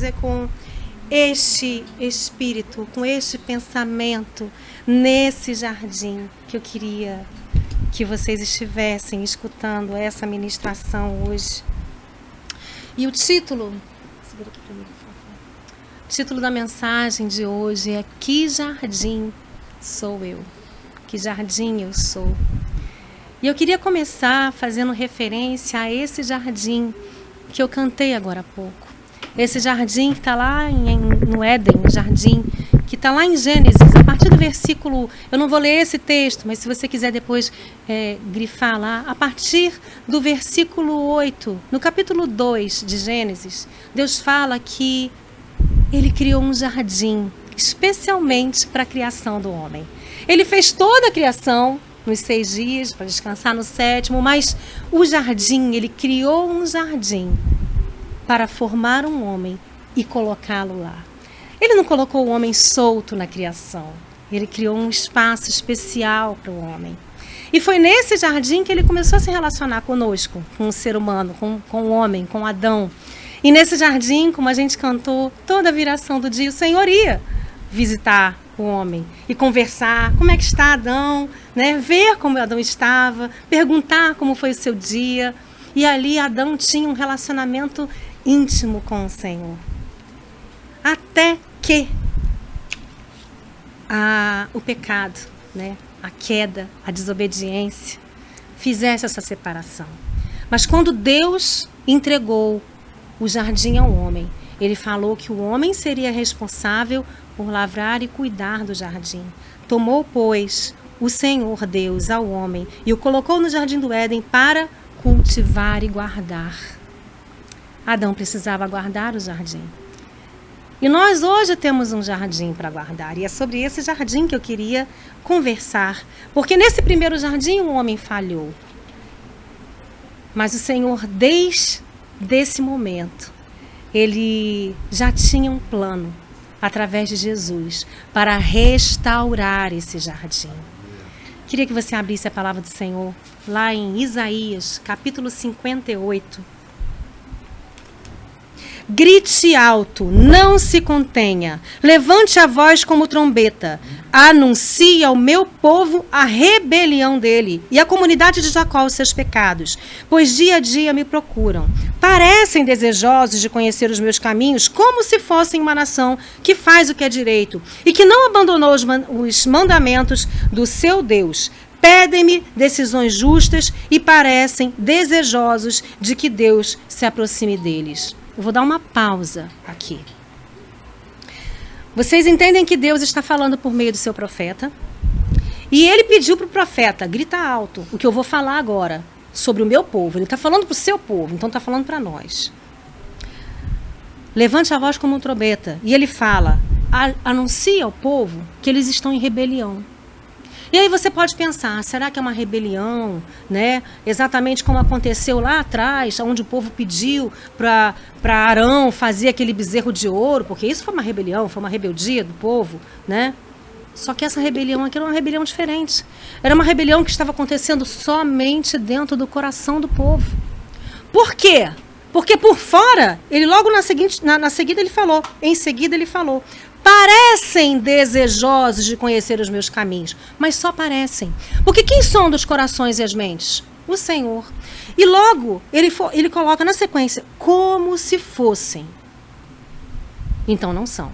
é com este espírito, com este pensamento, nesse jardim, que eu queria que vocês estivessem escutando essa ministração hoje. E o título da mensagem de hoje é: Que jardim sou eu? Que jardim eu sou? E eu queria começar fazendo referência a esse jardim que eu cantei agora há pouco. Esse jardim que está lá no Éden, o jardim que está lá em Gênesis, a partir do versículo... Eu não vou ler esse texto, mas se você quiser depois grifar lá, a partir do versículo 8, no capítulo 2 de Gênesis, Deus fala que Ele criou um jardim especialmente para a criação do homem. Ele fez toda a criação nos 6 dias, para descansar no 7º, mas o jardim, Ele criou um jardim para formar um homem e colocá-lo lá. Ele não colocou o homem solto na criação. Ele criou um espaço especial para o homem. E foi nesse jardim que ele começou a se relacionar conosco, com o ser humano, com o homem, com Adão. E nesse jardim, como a gente cantou, toda a viração do dia, o Senhor ia visitar o homem e conversar, como é que está Adão, né? Ver como Adão estava, perguntar como foi o seu dia. E ali Adão tinha um relacionamento íntimo com o Senhor. Até que o pecado, né, a queda, a desobediência, fizesse essa separação. Mas quando Deus entregou o jardim ao homem, Ele falou que o homem seria responsável por lavrar e cuidar do jardim. Tomou, pois, o Senhor Deus ao homem e o colocou no jardim do Éden para cultivar e guardar. Adão precisava guardar o jardim. E nós hoje temos um jardim para guardar. E é sobre esse jardim que eu queria conversar. Porque nesse primeiro jardim o homem falhou. Mas o Senhor, desde esse momento, Ele já tinha um plano, através de Jesus, para restaurar esse jardim. Queria que você abrisse a palavra do Senhor lá em Isaías, capítulo 58. Grite alto, não se contenha, levante a voz como trombeta, anuncie ao meu povo a rebelião dele e à comunidade de Jacó os seus pecados, pois dia a dia me procuram. Parecem desejosos de conhecer os meus caminhos, como se fossem uma nação que faz o que é direito e que não abandonou os mandamentos do seu Deus. Pedem-me decisões justas e parecem desejosos de que Deus se aproxime deles. Eu vou dar uma pausa aqui. Vocês entendem que Deus está falando por meio do seu profeta? E ele pediu para o profeta, grita alto, o que eu vou falar agora sobre o meu povo. Ele está falando para o seu povo, então está falando para nós. Levante a voz como um trombeta. E ele fala, anuncia ao povo que eles estão em rebelião. E aí você pode pensar, será que é uma rebelião, né? Exatamente como aconteceu lá atrás, onde o povo pediu para Arão fazer aquele bezerro de ouro, porque isso foi uma rebelião, foi uma rebeldia do povo, né? Só que essa rebelião aqui era uma rebelião diferente. Era uma rebelião que estava acontecendo somente dentro do coração do povo. Por quê? Porque por fora, ele logo em seguida ele falou, parecem desejosos de conhecer os meus caminhos, mas só parecem. Porque quem sonda os corações e as mentes? O Senhor. E logo ele coloca na sequência, como se fossem. Então não são.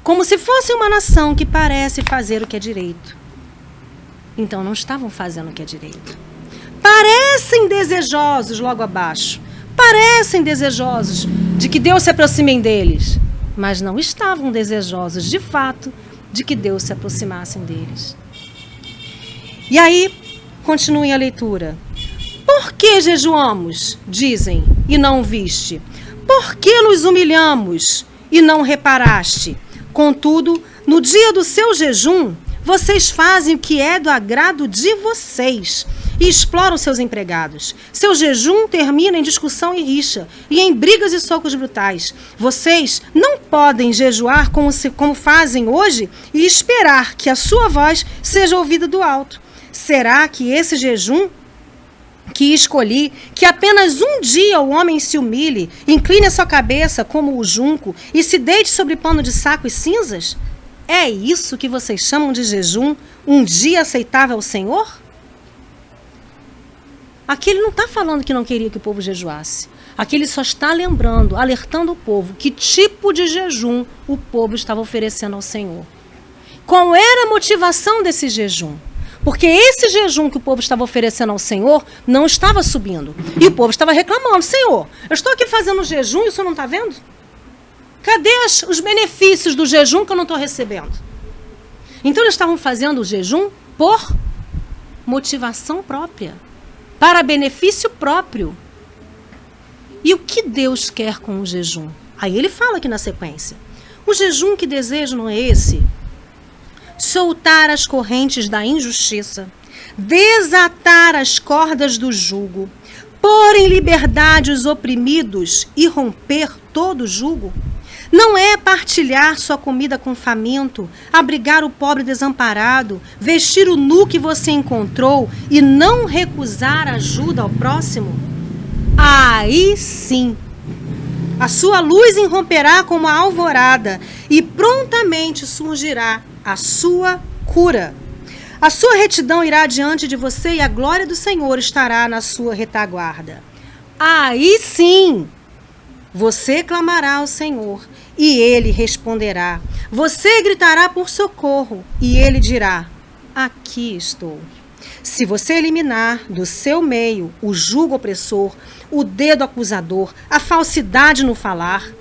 Como se fosse uma nação que parece fazer o que é direito. Então não estavam fazendo o que é direito. Parecem desejosos, logo abaixo. Parecem desejosos de que Deus se aproxime deles. Mas não estavam desejosos, de fato, de que Deus se aproximasse deles. E aí, continue a leitura. Por que jejuamos, dizem, e não viste? Por que nos humilhamos e não reparaste? Contudo, no dia do seu jejum, vocês fazem o que é do agrado de vocês e exploram seus empregados. Seu jejum termina em discussão e rixa, e em brigas e socos brutais. Vocês não podem jejuar como fazem hoje e esperar que a sua voz seja ouvida do alto. Será que esse jejum que escolhi, que apenas um dia o homem se humilhe, incline a sua cabeça como o junco e se deite sobre pano de saco e cinzas? É isso que vocês chamam de jejum, um dia aceitável ao Senhor? Aqui ele não está falando que não queria que o povo jejuasse. Aqui ele só está lembrando, alertando o povo que tipo de jejum o povo estava oferecendo ao Senhor. Qual era a motivação desse jejum? Porque esse jejum que o povo estava oferecendo ao Senhor não estava subindo. E o povo estava reclamando: Senhor, eu estou aqui fazendo jejum e o Senhor não está vendo? Cadê os benefícios do jejum que eu não estou recebendo? Então eles estavam fazendo o jejum por motivação própria, para benefício próprio. E o que Deus quer com o jejum? Aí ele fala aqui na sequência: o jejum que desejo não é esse? Soltar as correntes da injustiça, desatar as cordas do jugo, pôr em liberdade os oprimidos e romper todo jugo? Não é partilhar sua comida com o faminto, abrigar o pobre desamparado, vestir o nu que você encontrou e não recusar ajuda ao próximo? Aí sim, a sua luz irromperá como a alvorada e prontamente surgirá a sua cura. A sua retidão irá diante de você e a glória do Senhor estará na sua retaguarda. Aí sim, você clamará ao Senhor e Ele responderá. Você gritará por socorro e Ele dirá: aqui estou. Se você eliminar do seu meio o jugo opressor, o dedo acusador, a falsidade no falar,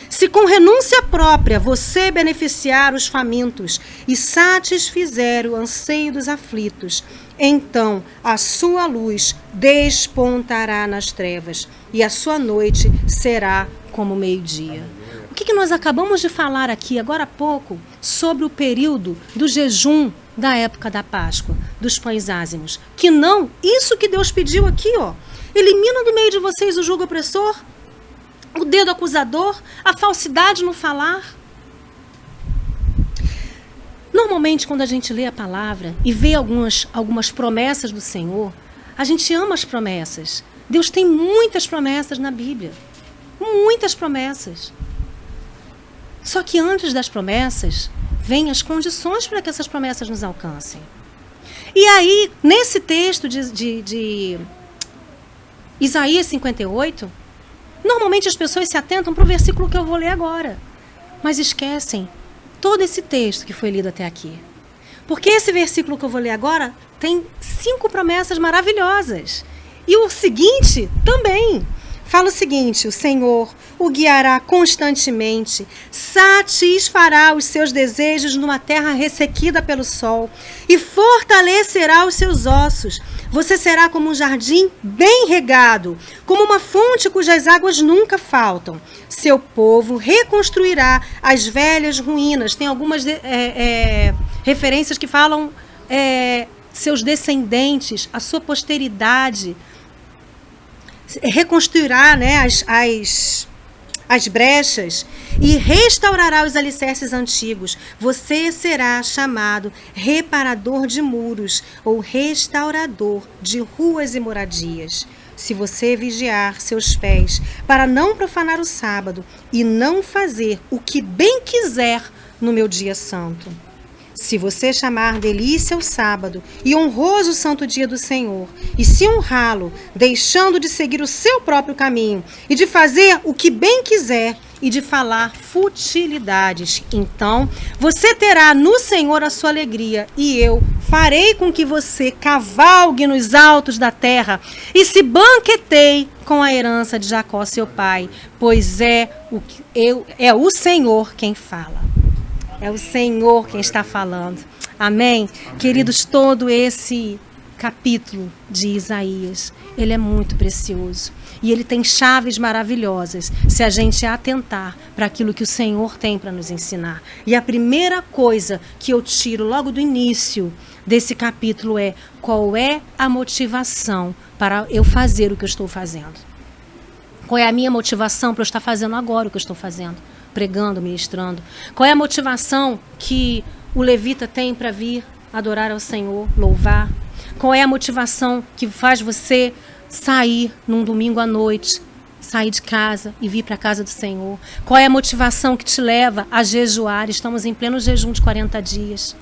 se com renúncia própria você beneficiar os famintos e satisfizer o anseio dos aflitos, então a sua luz despontará nas trevas e a sua noite será como meio-dia. O que nós acabamos de falar aqui agora há pouco sobre o período do jejum da época da Páscoa, dos pães ázimos? Que não, isso que Deus pediu aqui, ó. Elimina do meio de vocês o jugo opressor, o dedo acusador, a falsidade no falar. Normalmente, quando a gente lê a palavra e vê algumas promessas do Senhor, a gente ama as promessas. Deus tem muitas promessas na Bíblia. Muitas promessas. Só que antes das promessas, vêm as condições para que essas promessas nos alcancem. E aí, nesse texto de Isaías 58, normalmente as pessoas se atentam para o versículo que eu vou ler agora, mas esquecem todo esse texto que foi lido até aqui. Porque esse versículo que eu vou ler agora tem 5 promessas maravilhosas. E o seguinte também. Fala o seguinte: o Senhor o guiará constantemente, satisfará os seus desejos numa terra ressequida pelo sol e fortalecerá os seus ossos. Você será como um jardim bem regado, como uma fonte cujas águas nunca faltam. Seu povo reconstruirá as velhas ruínas. Tem algumas referências que falam seus descendentes, a sua posteridade. Reconstruirá, né, as brechas e restaurará os alicerces antigos. Você será chamado reparador de muros ou restaurador de ruas e moradias. Se você vigiar seus pés para não profanar o sábado e não fazer o que bem quiser no meu dia santo. Se você chamar delícia o sábado e honroso o santo dia do Senhor, e se honrá-lo, deixando de seguir o seu próprio caminho, e de fazer o que bem quiser, e de falar futilidades, então você terá no Senhor a sua alegria, e eu farei com que você cavalgue nos altos da terra, e se banqueteie com a herança de Jacó seu pai, pois é o Senhor quem fala. É o Senhor quem está falando. Amém? Queridos, todo esse capítulo de Isaías, ele é muito precioso. E ele tem chaves maravilhosas se a gente atentar para aquilo que o Senhor tem para nos ensinar. E a primeira coisa que eu tiro logo do início desse capítulo é: qual é a motivação para eu fazer o que eu estou fazendo? Qual é a minha motivação para eu estar fazendo agora o que eu estou fazendo? Pregando, ministrando. Qual é a motivação que o levita tem para vir adorar ao Senhor, louvar? Qual é a motivação que faz você sair num domingo à noite, sair de casa e vir para a casa do Senhor? Qual é a motivação que te leva a jejuar? Estamos em pleno jejum de 40 dias.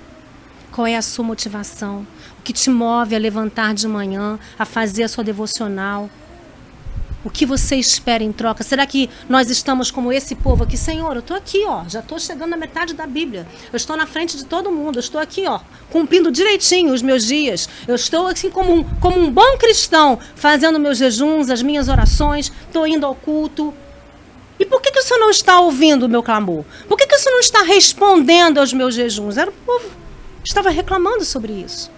Qual é a sua motivação? O que te move a levantar de manhã, a fazer a sua devocional? O que você espera em troca? Será que nós estamos como esse povo aqui? Senhor, eu estou aqui, ó, já estou chegando na metade da Bíblia. Eu estou na frente de todo mundo. Eu estou aqui, ó, cumprindo direitinho os meus dias. Eu estou assim como um bom cristão, fazendo meus jejuns, as minhas orações. Estou indo ao culto. E por que o Senhor não está ouvindo o meu clamor? Por que o Senhor não está respondendo aos meus jejuns? Era o povo que estava reclamando sobre isso.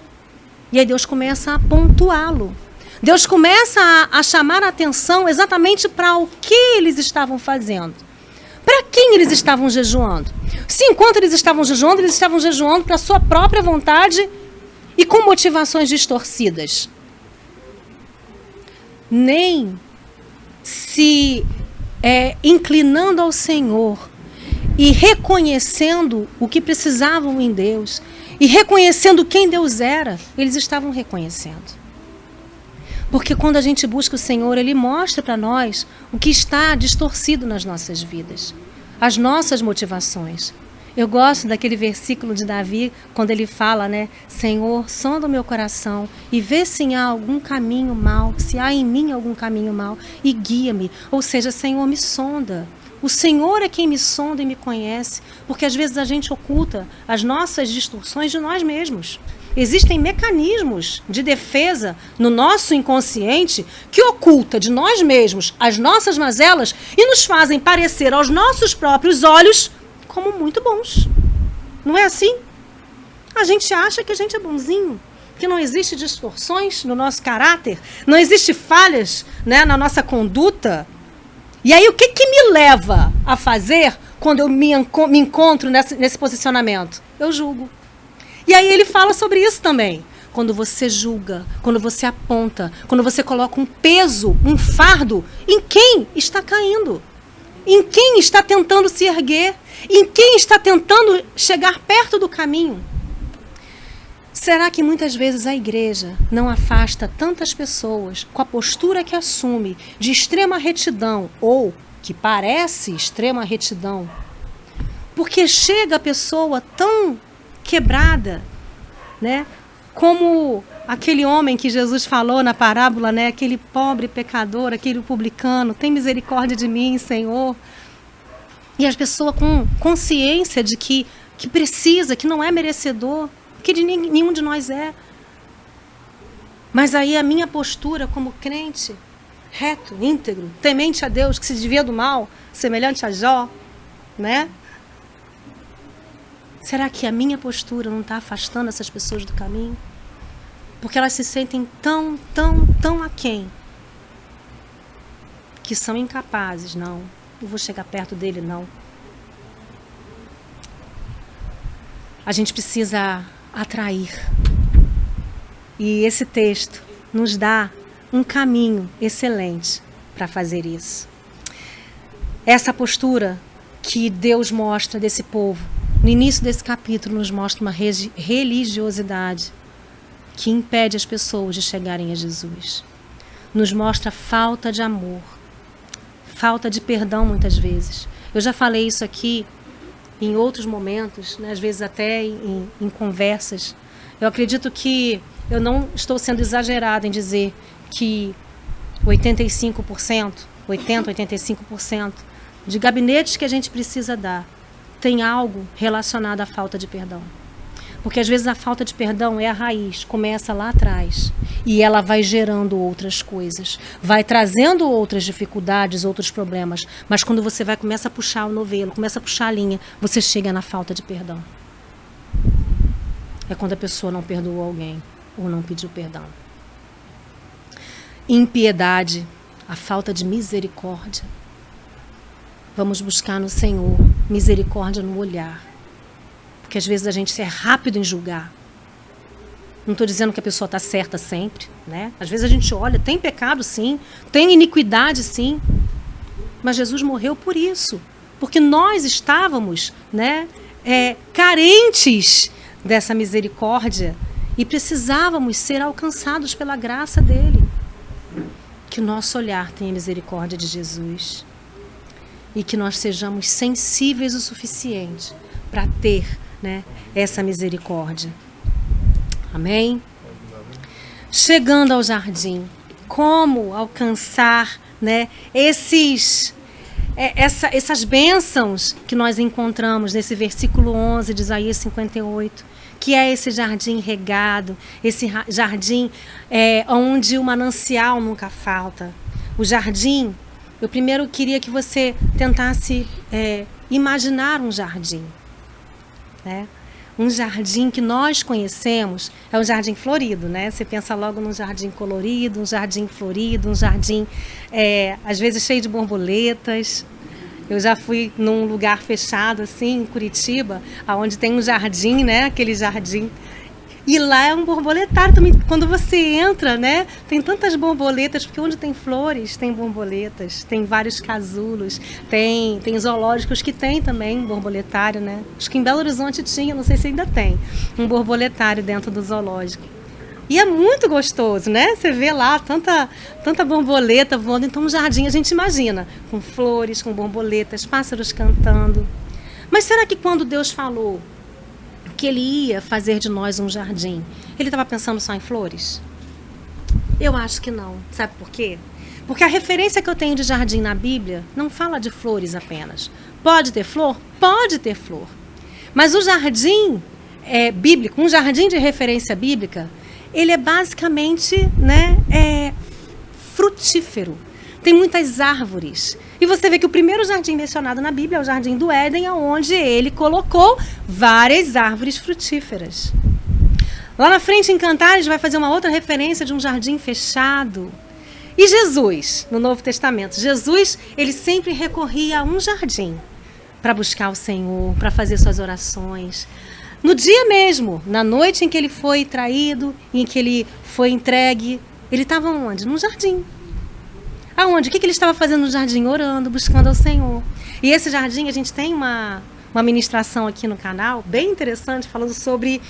E aí Deus começa a pontuá-lo. Deus começa a chamar a atenção exatamente para o que eles estavam fazendo. Para quem eles estavam jejuando? Se enquanto eles estavam jejuando para a sua própria vontade e com motivações distorcidas. Nem se inclinando ao Senhor e reconhecendo o que precisavam em Deus e reconhecendo quem Deus era, eles estavam reconhecendo. Porque quando a gente busca o Senhor, Ele mostra para nós o que está distorcido nas nossas vidas, as nossas motivações. Eu gosto daquele versículo de Davi, quando ele fala, né? Senhor, sonda o meu coração e vê se há algum caminho mau, se há em mim algum caminho mau, e guia-me. Ou seja, Senhor, me sonda. O Senhor é quem me sonda e me conhece, porque às vezes a gente oculta as nossas distorções de nós mesmos. Existem mecanismos de defesa no nosso inconsciente que oculta de nós mesmos as nossas mazelas e nos fazem parecer aos nossos próprios olhos como muito bons. Não é assim? A gente acha que a gente é bonzinho, que não existe distorções no nosso caráter, não existe falhas, né, na nossa conduta. E aí o que me leva a fazer quando eu me encontro nesse posicionamento? Eu julgo. E aí ele fala sobre isso também. Quando você julga, quando você aponta, quando você coloca um peso, um fardo em quem está caindo, em quem está tentando se erguer, em quem está tentando chegar perto do caminho. Será que muitas vezes a igreja não afasta tantas pessoas com a postura que assume de extrema retidão ou que parece extrema retidão? Porque chega a pessoa tão quebrada, né? Como aquele homem que Jesus falou na parábola, né? Aquele pobre pecador, aquele publicano, tem misericórdia de mim, Senhor. E as pessoas com consciência de que precisa, que não é merecedor, que nenhum de nós é. Mas aí a minha postura como crente, reto, íntegro, temente a Deus, que se desvia do mal, semelhante a Jó, né? Será que a minha postura não está afastando essas pessoas do caminho? Porque elas se sentem tão aquém, que são incapazes. Não vou chegar perto dele, não. A gente precisa atrair. E esse texto nos dá um caminho excelente para fazer isso. Essa postura que Deus mostra desse povo, no início desse capítulo, nos mostra uma religiosidade que impede as pessoas de chegarem a Jesus. Nos mostra falta de amor, falta de perdão muitas vezes. Eu já falei isso aqui em outros momentos, né, às vezes até em conversas. Eu acredito que eu não estou sendo exagerada em dizer que 85% de gabinetes que a gente precisa dar tem algo relacionado à falta de perdão. Porque às vezes a falta de perdão é a raiz, começa lá atrás. E ela vai gerando outras coisas, vai trazendo outras dificuldades, outros problemas. Mas quando você começa a puxar o novelo, começa a puxar a linha, você chega na falta de perdão. É quando a pessoa não perdoou alguém ou não pediu perdão. Impiedade, a falta de misericórdia. Vamos buscar no Senhor misericórdia no olhar. Porque às vezes a gente é rápido em julgar. Não estou dizendo que a pessoa está certa sempre, né? Às vezes a gente olha, tem pecado sim, tem iniquidade sim. Mas Jesus morreu por isso. Porque nós estávamos, né, carentes dessa misericórdia e precisávamos ser alcançados pela graça dele. que nosso olhar tenha misericórdia de Jesus e que nós sejamos sensíveis o suficiente para ter, né, essa misericórdia. Amém? Chegando ao jardim, como alcançar, né, essas bênçãos que nós encontramos nesse versículo 11 de Isaías 58, que é esse jardim regado, esse jardim onde o manancial nunca falta. O jardim, eu primeiro queria que você tentasse imaginar um jardim, né? Um jardim que nós conhecemos é um jardim florido, né? Você pensa logo num jardim colorido, um jardim florido, um jardim, às vezes, cheio de borboletas. Eu já fui num lugar fechado, assim, em Curitiba, onde tem um jardim, né? Aquele jardim. E lá é um borboletário também. Quando você entra, né? Tem tantas borboletas, porque onde tem flores, tem borboletas, tem vários casulos, tem zoológicos que tem também borboletário, né? Acho que em Belo Horizonte tinha, não sei se ainda tem, um borboletário dentro do zoológico. E é muito gostoso, né? Você vê lá tanta borboleta voando. Então, um jardim, a gente imagina, com flores, com borboletas, pássaros cantando. Mas será que quando Deus falou que Ele ia fazer de nós um jardim, Ele estava pensando só em flores? Eu acho que não. Sabe por quê? Porque a referência que eu tenho de jardim na Bíblia não fala de flores apenas. Pode ter flor? Pode ter flor. Mas o jardim bíblico, um jardim de referência bíblica, ele é basicamente, né, frutífero. Tem muitas árvores. E você vê que o primeiro jardim mencionado na Bíblia é o Jardim do Éden, onde ele colocou várias árvores frutíferas. Lá na frente, em Cantares, vai fazer uma outra referência de um jardim fechado. E Jesus, no Novo Testamento, Jesus, ele sempre recorria a um jardim para buscar o Senhor, para fazer suas orações. No dia mesmo, na noite em que ele foi traído, em que ele foi entregue, ele estava onde? Num jardim. Aonde? O que ele estava fazendo no jardim? Orando, buscando ao Senhor. E esse jardim, a gente tem uma ministração aqui no canal, bem interessante, falando sobre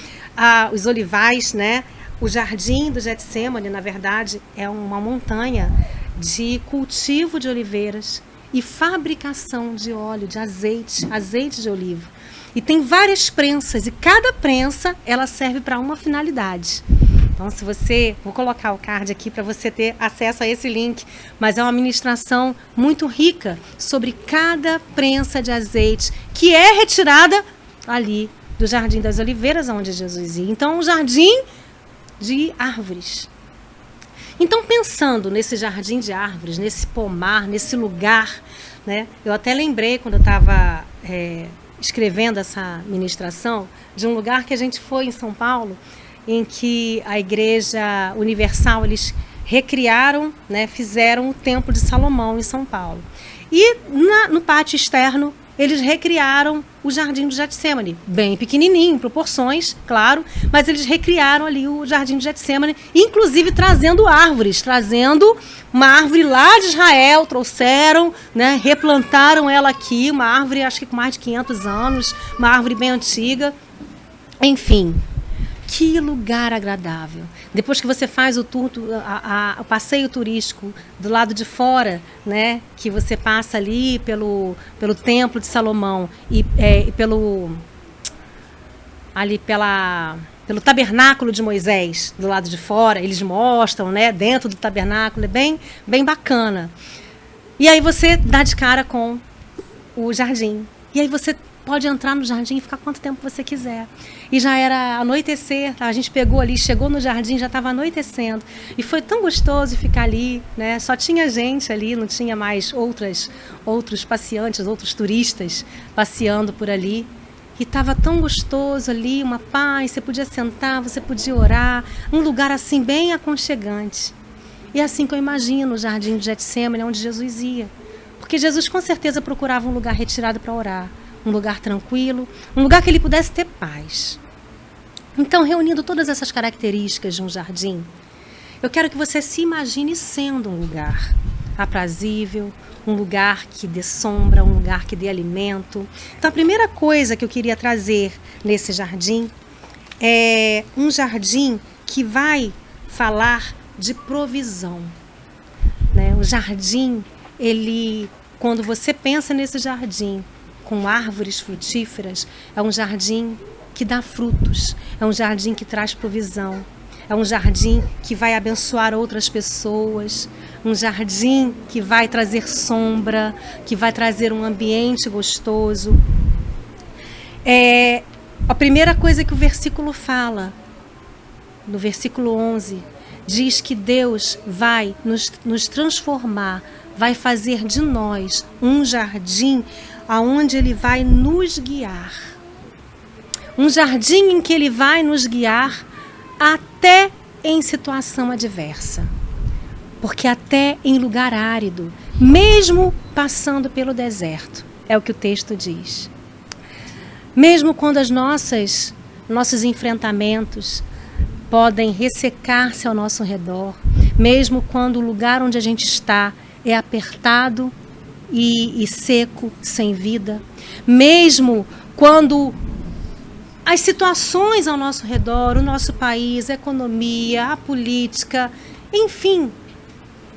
os olivais, né? O jardim do Getsêmani, na verdade, é uma montanha de cultivo de oliveiras e fabricação de óleo, de azeite de oliva. E tem várias prensas, e cada prensa, ela serve para uma finalidade. Então, vou colocar o card aqui para você ter acesso a esse link, mas é uma ministração muito rica sobre cada prensa de azeite que é retirada ali do Jardim das Oliveiras, onde Jesus ia. Então, um jardim de árvores. Então, pensando nesse jardim de árvores, nesse pomar, nesse lugar, né? Eu até lembrei, quando eu estava escrevendo essa ministração, de um lugar que a gente foi em São Paulo, em que a Igreja Universal, eles recriaram, né, fizeram o Templo de Salomão em São Paulo. E no pátio externo, eles recriaram o Jardim do Getsêmani, bem pequenininho, em proporções, claro, mas eles recriaram ali o Jardim do Getsêmani, inclusive trazendo árvores, trazendo uma árvore lá de Israel, trouxeram, né, replantaram ela aqui, uma árvore acho que com mais de 500 anos, uma árvore bem antiga, enfim. Que lugar agradável. Depois que você faz o tour, o passeio turístico do lado de fora, né, que você passa ali pelo Templo de Salomão e pelo tabernáculo de Moisés, do lado de fora, eles mostram, né, dentro do tabernáculo, é bem, bem bacana. E aí você dá de cara com o jardim. E aí você pode entrar no jardim e ficar quanto tempo você quiser. E já era anoitecer, tá? A gente pegou ali, chegou no jardim, já estava anoitecendo. E foi tão gostoso ficar ali, né? Só tinha gente ali, não tinha mais outros passeantes, outros turistas passeando por ali. E estava tão gostoso ali, uma paz, você podia sentar, você podia orar, um lugar assim bem aconchegante. E é assim que eu imagino o Jardim de Getsêmani, onde Jesus ia. Porque Jesus com certeza procurava um lugar retirado para orar. Um lugar tranquilo, um lugar que ele pudesse ter paz. Então, reunindo todas essas características de um jardim, eu quero que você se imagine sendo um lugar aprazível, um lugar que dê sombra, um lugar que dê alimento. Então, a primeira coisa que eu queria trazer nesse jardim é um jardim que vai falar de provisão, né? O jardim, quando você pensa nesse jardim com árvores frutíferas, é um jardim que dá frutos, é um jardim que traz provisão, é um jardim que vai abençoar outras pessoas, um jardim que vai trazer sombra, que vai trazer um ambiente gostoso. A primeira coisa que o versículo fala, no versículo 11, diz que Deus vai nos transformar, vai fazer de nós um jardim aonde Ele vai nos guiar. Um jardim em que Ele vai nos guiar até em situação adversa. Porque até em lugar árido, mesmo passando pelo deserto, é o que o texto diz. Mesmo quando nossos enfrentamentos podem ressecar-se ao nosso redor, mesmo quando o lugar onde a gente está é apertado e seco, sem vida, mesmo quando as situações ao nosso redor, o nosso país, a economia, a política, enfim,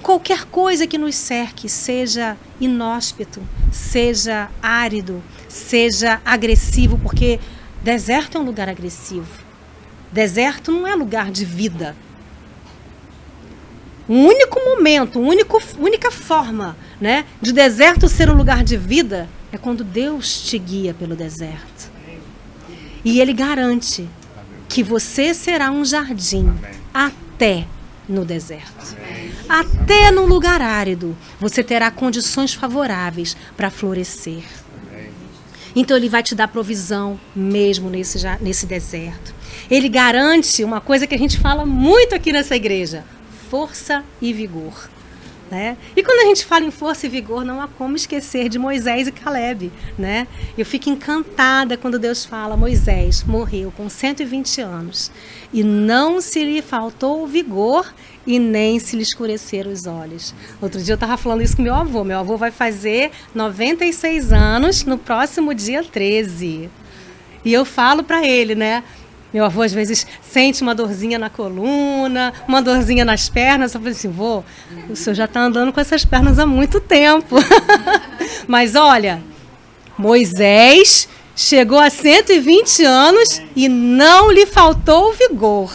qualquer coisa que nos cerque, seja inóspito, seja árido, seja agressivo, porque deserto é um lugar agressivo. Deserto não é lugar de vida. O único momento, única forma, né, de deserto ser um lugar de vida é quando Deus te guia pelo deserto. E Ele garante que você será um jardim até no deserto. Até no lugar árido você terá condições favoráveis para florescer. Então Ele vai te dar provisão mesmo nesse deserto. Ele garante uma coisa que a gente fala muito aqui nessa igreja: força e vigor. Né? E quando a gente fala em força e vigor, não há como esquecer de Moisés e Caleb. Né? Eu fico encantada quando Deus fala: Moisés morreu com 120 anos e não se lhe faltou o vigor e nem se lhe escureceram os olhos. Outro dia eu estava falando isso com meu avô. Meu avô vai fazer 96 anos no próximo dia 13. E eu falo para ele, né? Meu avô às vezes sente uma dorzinha na coluna, uma dorzinha nas pernas. Eu falei assim: vô, o senhor já está andando com essas pernas há muito tempo. Mas olha, Moisés chegou a 120 anos e não lhe faltou o vigor.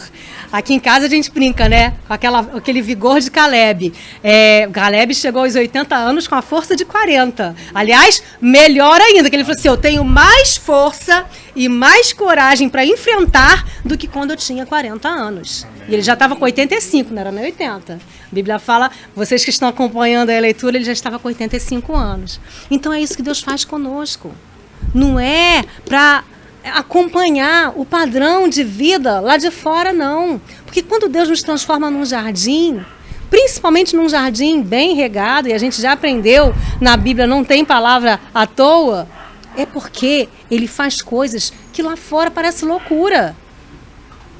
Aqui em casa a gente brinca, né? Com aquele vigor de Caleb. Caleb chegou aos 80 anos com a força de 40. Aliás, melhor ainda, que ele falou assim: eu tenho mais força e mais coragem para enfrentar do que quando eu tinha 40 anos. E ele já estava com 85, não era nem 80. A Bíblia fala, vocês que estão acompanhando a leitura, ele já estava com 85 anos. Então é isso que Deus faz conosco. Não é para acompanhar o padrão de vida lá de fora, não. Porque quando Deus nos transforma num jardim, principalmente num jardim bem regado, e a gente já aprendeu, na Bíblia não tem palavra à toa, é porque Ele faz coisas que lá fora parece loucura.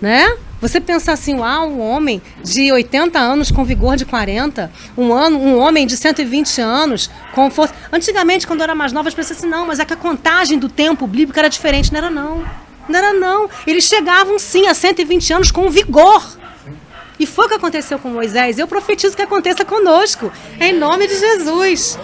Né? Você pensa assim: um homem de 80 anos com vigor de 40, um homem de 120 anos com força. Antigamente, quando eu era mais nova, eu pensava assim: não, mas é que a contagem do tempo bíblico era diferente. Não era não. Não era não. Eles chegavam sim a 120 anos com vigor. E foi o que aconteceu com Moisés. Eu profetizo que aconteça conosco, em nome de Jesus.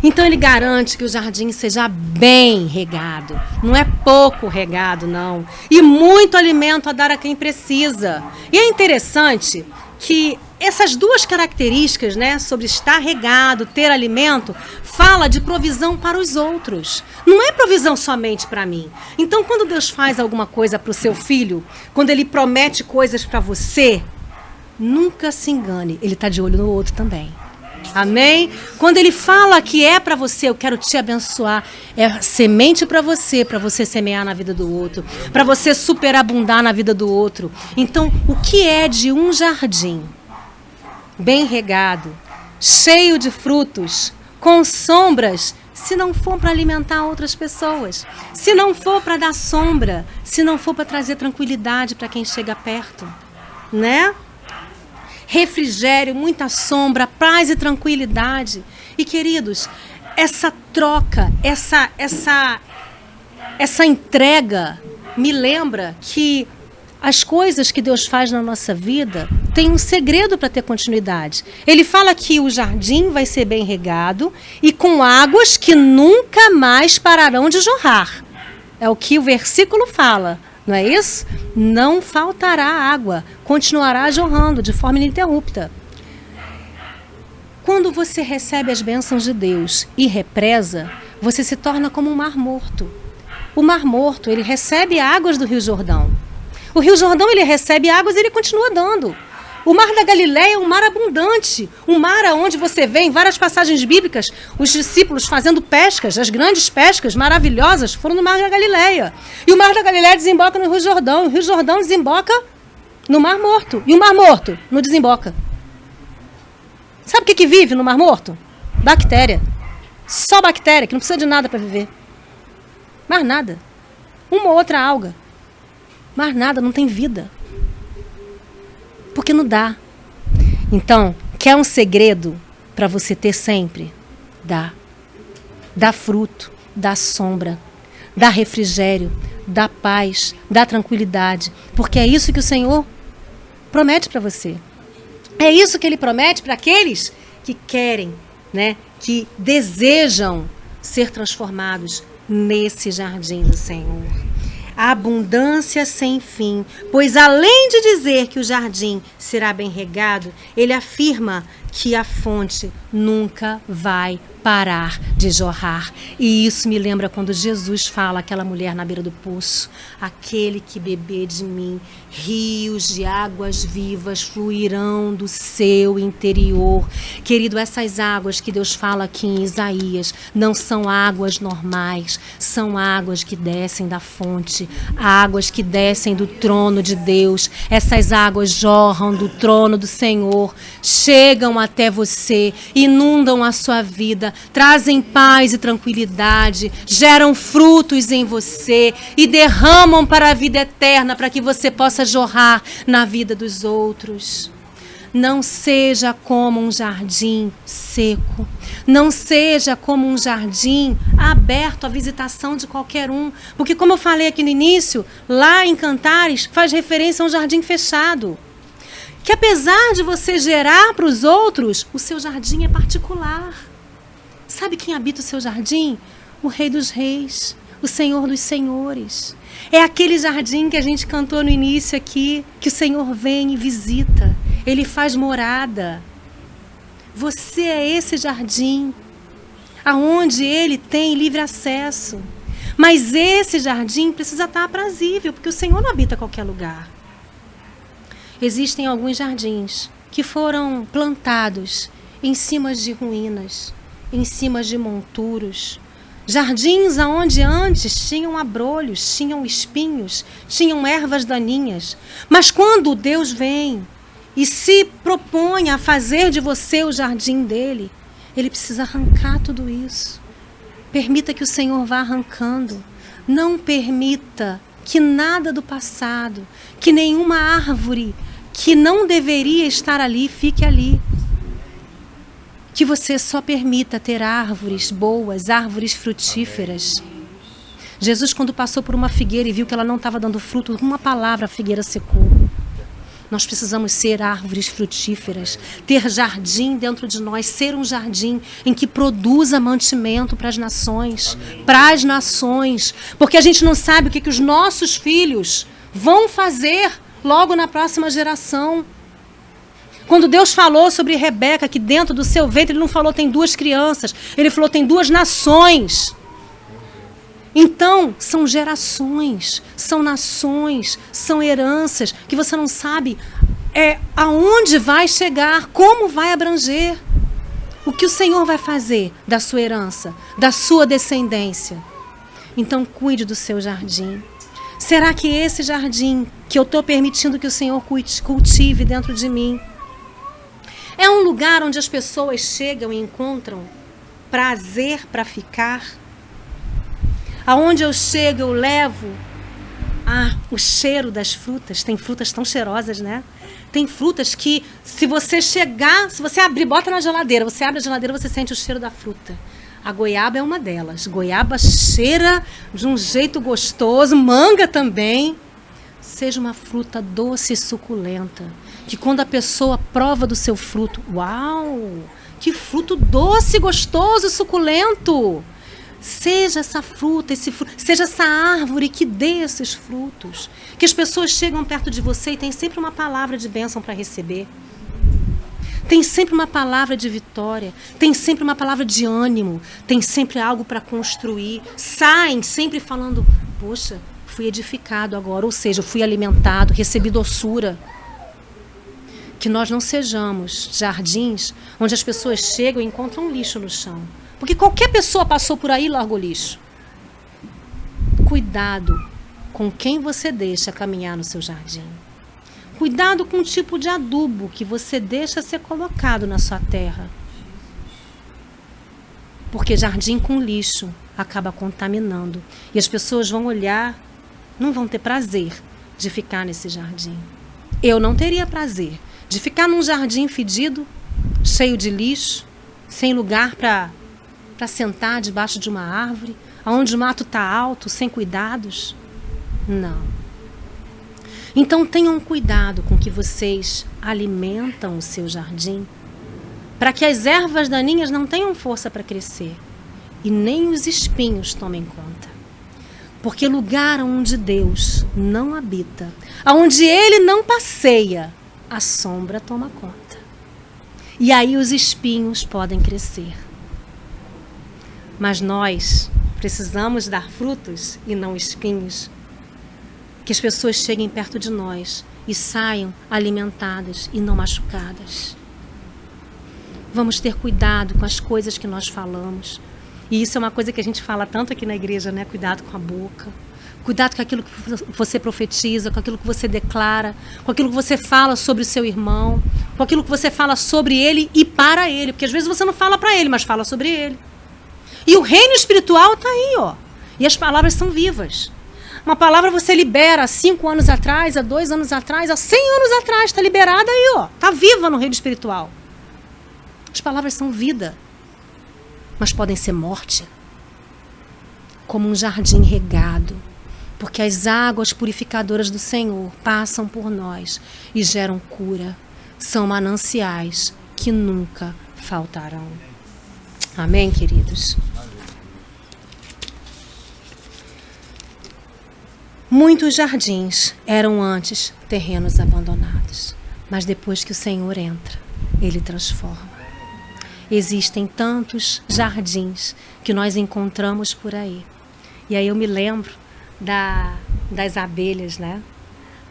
Então Ele garante que o jardim seja bem regado. Não é pouco regado, não. E muito alimento a dar a quem precisa. E é interessante que essas duas características, né, sobre estar regado, ter alimento, fala de provisão para os outros. Não é provisão somente para mim. Então, quando Deus faz alguma coisa para o seu filho, quando Ele promete coisas para você, nunca se engane. Ele está de olho no outro também. Amém? Quando Ele fala que é para você, eu quero te abençoar, é semente para você semear na vida do outro, para você superabundar na vida do outro. Então, o que é de um jardim bem regado, cheio de frutos, com sombras, se não for para alimentar outras pessoas, se não for para dar sombra, se não for para trazer tranquilidade para quem chega perto, né? Refrigério, muita sombra, paz e tranquilidade. E, queridos, essa troca, essa entrega me lembra que as coisas que Deus faz na nossa vida tem um segredo para ter continuidade. Ele fala que o jardim vai ser bem regado e com águas que nunca mais pararão de jorrar. É o que o versículo fala, não é isso? Não faltará água, continuará jorrando de forma ininterrupta. Quando você recebe as bênçãos de Deus e represa, você se torna como um mar morto. O mar morto, ele recebe águas do Rio Jordão. O Rio Jordão, ele recebe águas e ele continua dando. O mar da Galileia é um mar abundante, um mar onde você vê em várias passagens bíblicas os discípulos fazendo pescas, as grandes pescas maravilhosas foram no mar da Galileia. E o mar da Galileia desemboca no Rio Jordão, e o Rio Jordão desemboca no Mar Morto. E o Mar Morto não desemboca. Sabe o que vive no Mar Morto? Bactéria. Só bactéria, que não precisa de nada para viver. Mais nada. Uma ou outra alga. Mais nada, não tem vida. Porque não dá. Então, quer um segredo para você ter sempre? Dá. Dá fruto, dá sombra, dá refrigério, dá paz, dá tranquilidade. Porque é isso que o Senhor promete para você. É isso que Ele promete para aqueles que querem, né, que desejam ser transformados nesse jardim do Senhor. A abundância sem fim, pois além de dizer que o jardim será bem regado, ele afirma que a fonte nunca vai parar de jorrar. E isso me lembra quando Jesus fala àquela mulher na beira do poço: aquele que beber de mim, rios de águas vivas fluirão do seu interior. Querido, essas águas que Deus fala aqui em Isaías não são águas normais, são águas que descem da fonte, águas que descem do trono de Deus. Essas águas jorram do trono do Senhor, chegam até você, inundam a sua vida, trazem paz e tranquilidade, geram frutos em você e derramam para a vida eterna, para que você possa jorrar na vida dos outros. Não seja como um jardim seco. Não seja como um jardim aberto à visitação de qualquer um. Porque, como eu falei aqui no início, lá em Cantares faz referência a um jardim fechado. Que apesar de você gerar para os outros, o seu jardim é particular. Sabe quem habita o seu jardim? O Rei dos Reis, o Senhor dos Senhores. É aquele jardim que a gente cantou no início aqui, que o Senhor vem e visita. Ele faz morada. Você é esse jardim, aonde Ele tem livre acesso. Mas esse jardim precisa estar aprazível, porque o Senhor não habita qualquer lugar. Existem alguns jardins que foram plantados em cima de ruínas, em cima de monturos. Jardins onde antes tinham abrolhos, tinham espinhos, tinham ervas daninhas. Mas quando Deus vem e se propõe a fazer de você o jardim dele, Ele precisa arrancar tudo isso. Permita que o Senhor vá arrancando. Não permita que nada do passado, que nenhuma árvore que não deveria estar ali, fique ali. Que você só permita ter árvores boas, árvores frutíferas. Jesus, quando passou por uma figueira e viu que ela não estava dando fruto, uma palavra a figueira secou. Nós precisamos ser árvores frutíferas, ter jardim dentro de nós, ser um jardim em que produza mantimento para as nações, porque a gente não sabe o que os nossos filhos vão fazer logo na próxima geração. Quando Deus falou sobre Rebeca, que dentro do seu ventre, Ele não falou tem 2 crianças, Ele falou tem 2 nações. Então, são gerações, são nações, são heranças que você não sabe aonde vai chegar, como vai abranger. O que o Senhor vai fazer da sua herança, da sua descendência. Então, cuide do seu jardim. Será que esse jardim que eu estou permitindo que o Senhor cultive dentro de mim é um lugar onde as pessoas chegam e encontram prazer para ficar? Aonde eu chego, eu levo o cheiro das frutas. Tem frutas tão cheirosas, né? Tem frutas que, se você chegar, se você abrir, bota na geladeira, você abre a geladeira, você sente o cheiro da fruta. A goiaba é uma delas. Goiaba cheira de um jeito gostoso, manga também. seja uma fruta doce e suculenta, que quando a pessoa prova do seu fruto, uau, que fruto doce, gostoso, suculento! Seja essa fruta, seja essa árvore que dê esses frutos. Que as pessoas chegam perto de você e tem sempre uma palavra de bênção para receber. Tem sempre uma palavra de vitória, tem sempre uma palavra de ânimo, tem sempre algo para construir. Saem sempre falando, poxa, fui edificado agora, ou seja, fui alimentado, recebi doçura. Que nós não sejamos jardins onde as pessoas chegam e encontram lixo no chão. Porque qualquer pessoa passou por aí e largou lixo. Cuidado com quem você deixa caminhar no seu jardim. Cuidado com o tipo de adubo que você deixa ser colocado na sua terra. Porque jardim com lixo acaba contaminando. E as pessoas vão olhar, não vão ter prazer de ficar nesse jardim. Eu não teria prazer de ficar num jardim fedido, cheio de lixo, sem lugar para sentar debaixo de uma árvore, onde o mato está alto, sem cuidados. Não. Então tenham cuidado com que vocês alimentam o seu jardim, para que as ervas daninhas não tenham força para crescer e nem os espinhos tomem conta. Porque lugar onde Deus não habita, onde Ele não passeia, a sombra toma conta. E aí os espinhos podem crescer. Mas nós precisamos dar frutos e não espinhos. Que as pessoas cheguem perto de nós e saiam alimentadas e não machucadas. Vamos ter cuidado com as coisas que nós falamos. E isso é uma coisa que a gente fala tanto aqui na igreja, né? Cuidado com a boca. Cuidado com aquilo que você profetiza, com aquilo que você declara, com aquilo que você fala sobre o seu irmão, com aquilo que você fala sobre ele e para ele. Porque às vezes você não fala para ele, mas fala sobre ele. E o reino espiritual está aí, ó. E as palavras são vivas. Uma palavra você libera há 5 anos atrás, há 2 anos atrás, há 100 anos atrás. Está liberada aí, ó. Está viva no reino espiritual. As palavras são vida. Mas podem ser morte. Como um jardim regado. Porque as águas purificadoras do Senhor passam por nós e geram cura. São mananciais que nunca faltarão. Amém, queridos? Muitos jardins eram antes terrenos abandonados, mas depois que o Senhor entra, Ele transforma. Existem tantos jardins que nós encontramos por aí. E aí eu me lembro das abelhas, né?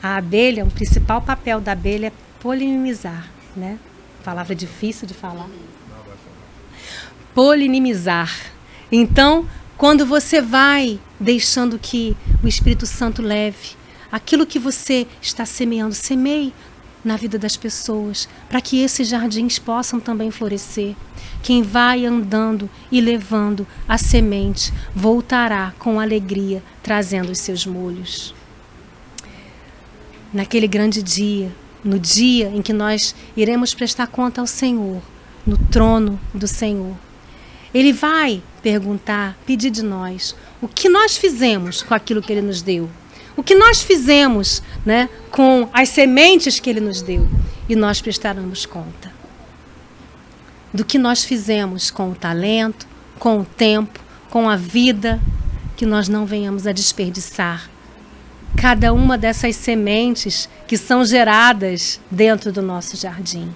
A abelha, o principal papel da abelha é polinizar, né? Palavra difícil de falar. Polinizar. Então, quando você vai deixando que o Espírito Santo leve aquilo que você está semeando, semeie na vida das pessoas, para que esses jardins possam também florescer. Quem vai andando e levando a semente voltará com alegria, trazendo os seus molhos. Naquele grande dia, no dia em que nós iremos prestar conta ao Senhor, no trono do Senhor, Ele vai perguntar, pedir de nós, o que nós fizemos com aquilo que Ele nos deu. O que nós fizemos, né, com as sementes que Ele nos deu. E nós prestaremos conta. Do que nós fizemos com o talento, com o tempo, com a vida, que nós não venhamos a desperdiçar. Cada uma dessas sementes que são geradas dentro do nosso jardim.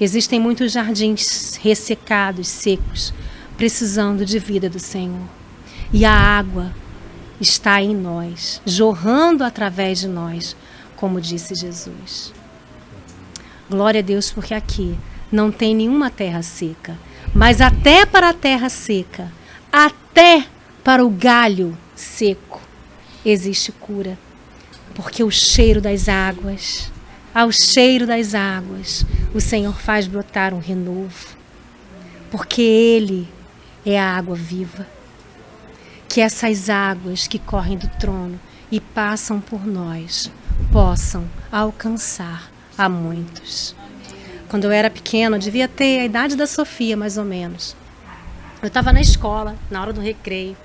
Existem muitos jardins ressecados, secos, precisando de vida do Senhor. E a água está em nós, jorrando através de nós, como disse Jesus. Glória a Deus, porque aqui não tem nenhuma terra seca, mas até para a terra seca, até para o galho seco, existe cura. Porque o cheiro das águas, ao cheiro das águas, o Senhor faz brotar um renovo. Porque Ele é a água viva. Que essas águas que correm do trono e passam por nós possam alcançar a muitos. Quando eu era pequena, eu devia ter a idade da Sofia, mais ou menos. Eu estava na escola, na hora do recreio.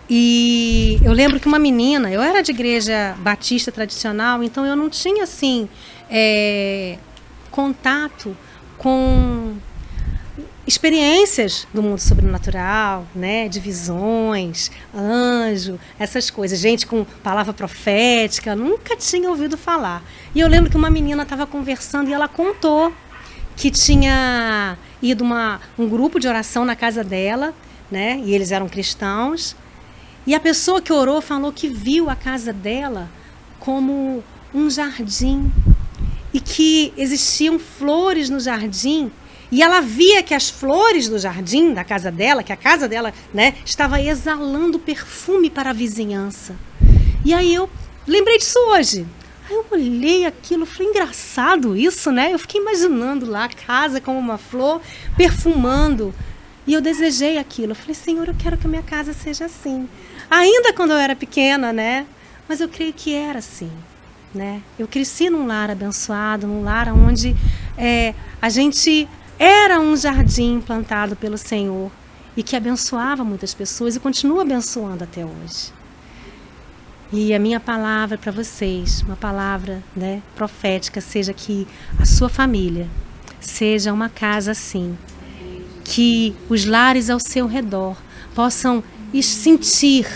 E eu lembro que uma menina, eu era de igreja batista tradicional, então eu não tinha assim contato com experiências do mundo sobrenatural, né, de visões, anjo, essas coisas, gente com palavra profética, nunca tinha ouvido falar. E eu lembro que uma menina estava conversando e ela contou que tinha ido um grupo de oração na casa dela, né, e eles eram cristãos, e a pessoa que orou falou que viu a casa dela como um jardim e que existiam flores no jardim. E ela via que as flores do jardim da casa dela, que a casa dela, né, estava exalando perfume para a vizinhança. E aí eu lembrei disso hoje. Aí eu olhei aquilo, falei, engraçado isso, né? Eu fiquei imaginando lá a casa como uma flor, perfumando. E eu desejei aquilo. Eu falei, Senhor, eu quero que a minha casa seja assim. Ainda quando eu era pequena, né? Mas eu creio que era assim, né? Eu cresci num lar abençoado, num lar onde a gente era um jardim plantado pelo Senhor e que abençoava muitas pessoas e continua abençoando até hoje. E a minha palavra para vocês, uma palavra, né, profética, seja que a sua família seja uma casa assim, que os lares ao seu redor possam sentir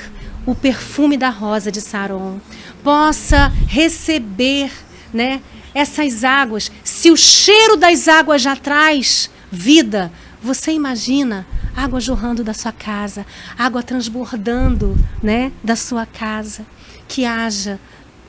o perfume da rosa de Saron, possa receber, né, essas águas. Se o cheiro das águas já traz vida, você imagina água jorrando da sua casa, água transbordando, né, da sua casa. Que haja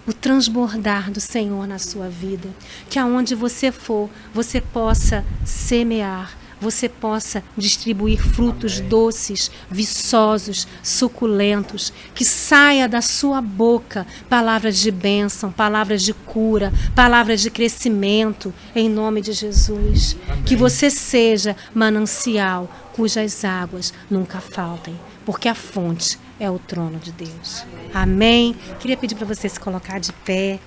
o transbordar do Senhor na sua vida, que aonde você for, você possa semear, você possa distribuir frutos doces, viçosos, suculentos, que saia da sua boca palavras de bênção, palavras de cura, palavras de crescimento, em nome de Jesus. Amém. Que você seja manancial cujas águas nunca faltem, porque a fonte é o trono de Deus. Amém. Queria pedir para você se colocar de pé.